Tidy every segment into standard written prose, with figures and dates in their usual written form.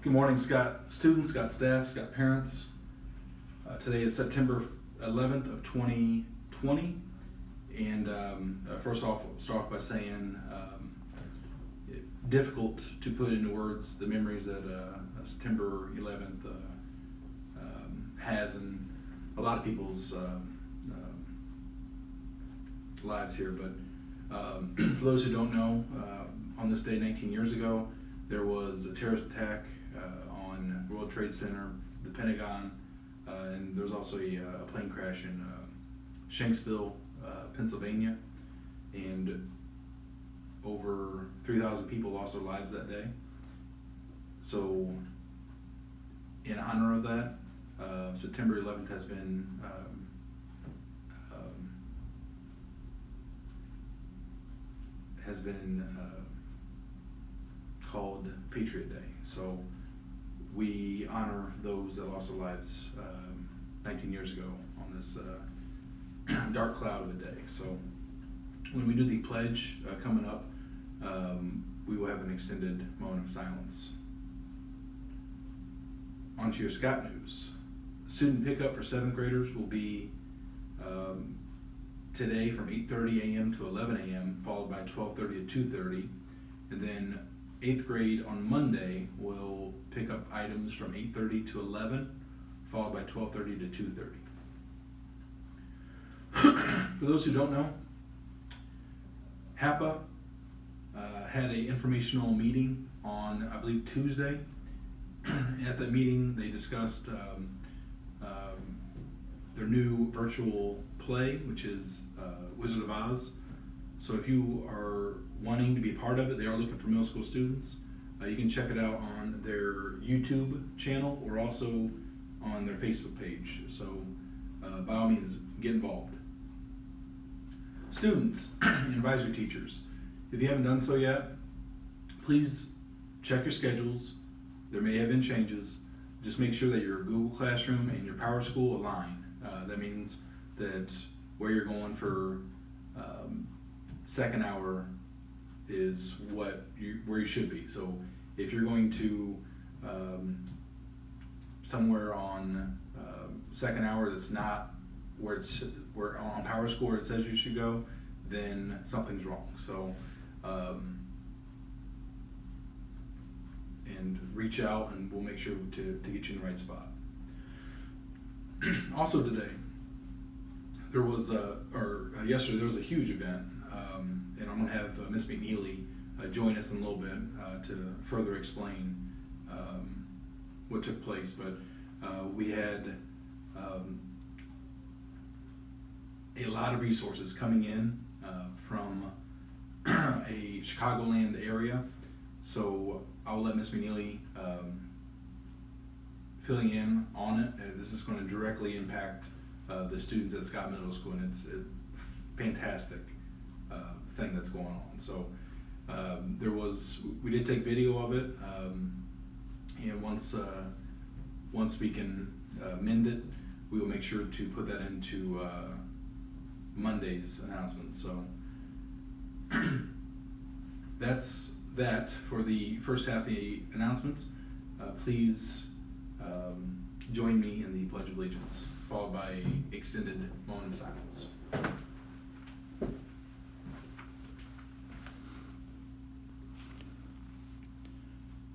Good morning, Scott students, Scott staff, Scott parents. Today is September 11th of 2020, and first off, I'll start off by saying difficult to put into words the memories that September 11th has in a lot of people's lives here. But for those who don't know, on this day 19 years ago, there was a terrorist attack on World Trade Center, the Pentagon, and there was also a plane crash in Shanksville, Pennsylvania, and over 3,000 people lost their lives that day. So in honor of that, September 11th has been called Patriot Day. So we honor those that lost their lives 19 years ago on this dark cloud of a day. So when we do the pledge coming up, we will have an extended moment of silence. On to your Scott news. Student pickup for 7th graders will be today from 8:30 a.m. to 11 a.m., followed by 12:30 to 2:30, and then 8th grade on Monday will pick up items from 8:30 to 11, followed by 12:30 to 2:30. For those who don't know, HAPA had an informational meeting on, I believe, Tuesday. At that meeting, they discussed their new virtual play, which is Wizard of Oz. So if you are wanting to be a part of it, they are looking for middle school students. You can check it out on their YouTube channel or also on their Facebook page. So by all means, get involved. Students and advisory teachers, if you haven't done so yet, please check your schedules. There may have been changes. Just make sure that your Google Classroom and your Power School align. That means that where you're going for second hour is where you should be. So if you're going to somewhere on second hour that's not where on Power School where it says you should go, then something's wrong. So and reach out and we'll make sure to get you in the right spot. Also today, there was yesterday there was a huge event, and I'm going to have Miss Neely join us in a little bit to further explain what took place. But we had a lot of resources coming in from a Chicagoland area. So I'll let Miss Neely filling in on it. This is going to directly impact the students at Scott Middle School, and it's a fantastic thing that's going on. So we did take video of it, and once we can mend it, we will make sure to put that into Monday's announcements. So that's that for the first half of the announcements. Please join me in the Pledge of Allegiance, followed by an extended moment of silence.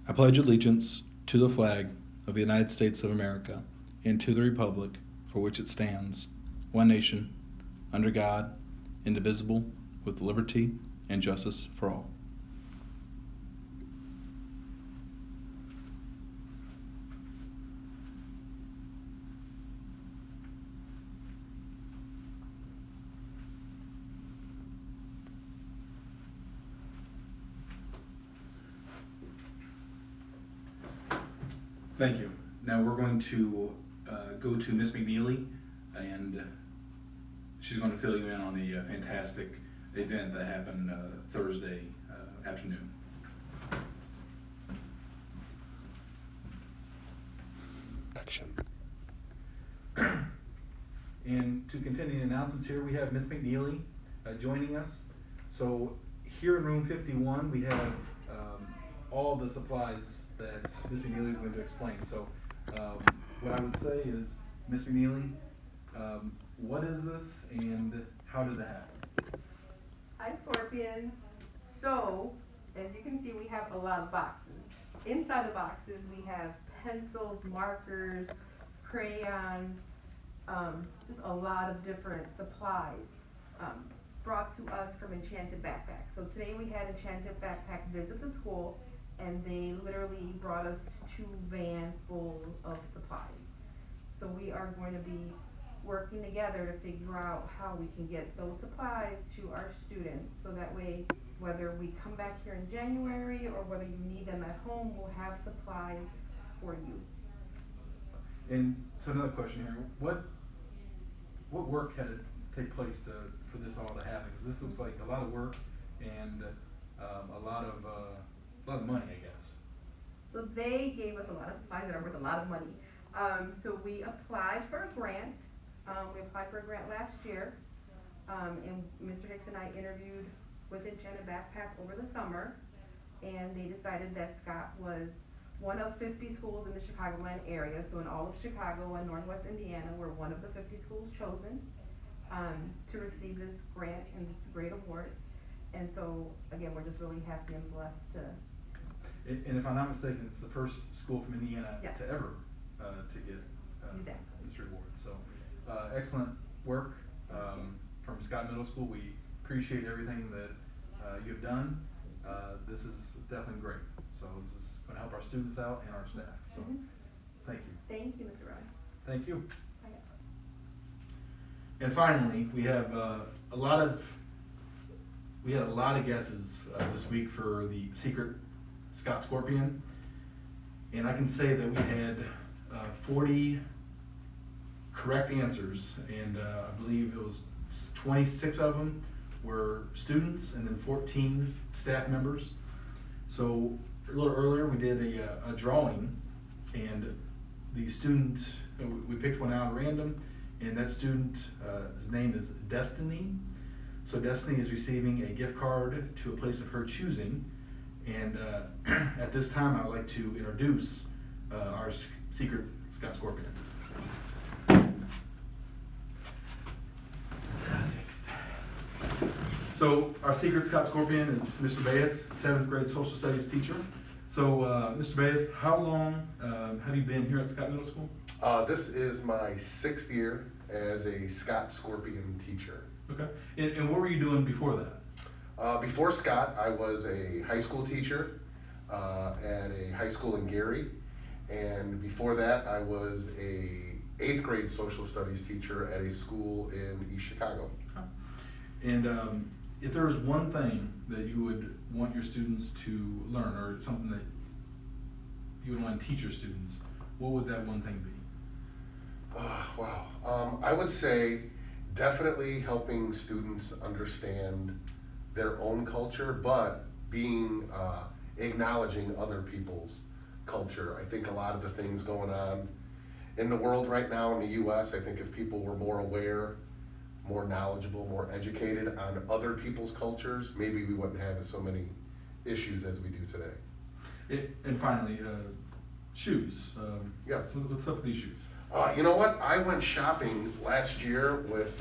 I pledge allegiance to the flag of the United States of America and to the republic for which it stands, one nation, under God, indivisible, with liberty and justice for all. Thank you. Now we're going to go to Miss McNeely, and she's going to fill you in on the fantastic event that happened Thursday afternoon. Action. And to continue the announcements here, we have Miss McNeely joining us. So here in room 51, we have all the supplies that Ms. McNeely is going to explain. So what I would say is, Ms. McNeely, what is this and how did it happen? Hi, Scorpions. So, as you can see, we have a lot of boxes. Inside the boxes, we have pencils, markers, crayons, just a lot of different supplies brought to us from Enchanted Backpack. So today we had Enchanted Backpack visit the school, and they literally brought us 2 vans full of supplies. So we are going to be working together to figure out how we can get those supplies to our students, so that way, whether we come back here in January or whether you need them at home, we'll have supplies for you. And so another question here, what work had to take place for this all to happen? Because this looks like a lot of work and a lot of money, I guess. So they gave us a lot of supplies that are worth a lot of money. So we applied for a grant. We applied for a grant last year, and Mr. Hicks and I interviewed with Enchanted Backpack over the summer, and they decided that Scott was one of 50 schools in the Chicagoland area. So in all of Chicago and Northwest Indiana, we're one of the 50 schools chosen to receive this grant and this great award. And so, again, we're just really happy and blessed to. And if I'm not mistaken, it's the first school from Indiana Yes. to ever to get Exactly. this reward. So excellent work from Scott Middle School. We appreciate everything that you have done. This is definitely great. So this is going to help our students out and our staff. So thank you. Thank you, Mr. Ryan. Thank you. And finally, we have a lot of guesses this week for the Secret Scott Scorpion, and I can say that we had 40 correct answers, and I believe it was 26 of them were students, and then 14 staff members. So a little earlier, we did a drawing, and the student, we picked one out at random, and that student, his name is Destiny. So Destiny is receiving a gift card to a place of her choosing. And at this time, I would like to introduce our Secret Scott Scorpion. So our Secret Scott Scorpion is Mr. Baez, 7th grade social studies teacher. So Mr. Baez, how long have you been here at Scott Middle School? This is my 6th year as a Scott Scorpion teacher. Okay. And what were you doing before that? Before Scott, I was a high school teacher at a high school in Gary. And before that, I was a 8th grade social studies teacher at a school in East Chicago. Okay. And if there was one thing that you would want your students to learn, or something that you would want to teach your students, what would that one thing be? Wow. I would say definitely helping students understand their own culture, but acknowledging other people's culture. I think a lot of the things going on in the world right now in the U.S., I think if people were more aware, more knowledgeable, more educated on other people's cultures, maybe we wouldn't have so many issues as we do today. And finally, shoes. Yes. What's up with these shoes? You know what? I went shopping last year with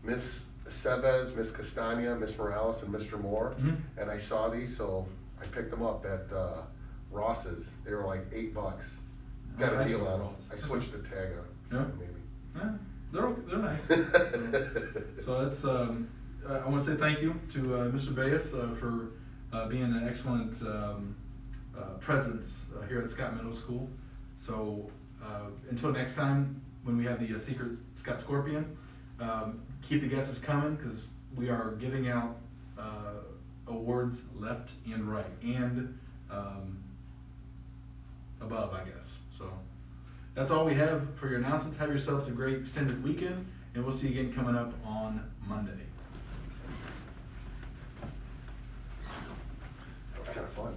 Miss Baez, Miss Castagna, Miss Morales, and Mr. Moore, and I saw these, so I picked them up at Ross's. They were like $8. Got a deal on them. I switched the tag on, maybe. Yeah, they're nice. So that's. I want to say thank you to Mr. Baez for being an excellent presence here at Scott Middle School. So until next time, when we have the Secret Scott Scorpion, keep the guesses coming, because we are giving out awards left and right, and above, I guess. So that's all we have for your announcements. Have yourselves a great extended weekend, and we'll see you again coming up on Monday. That was kind of fun.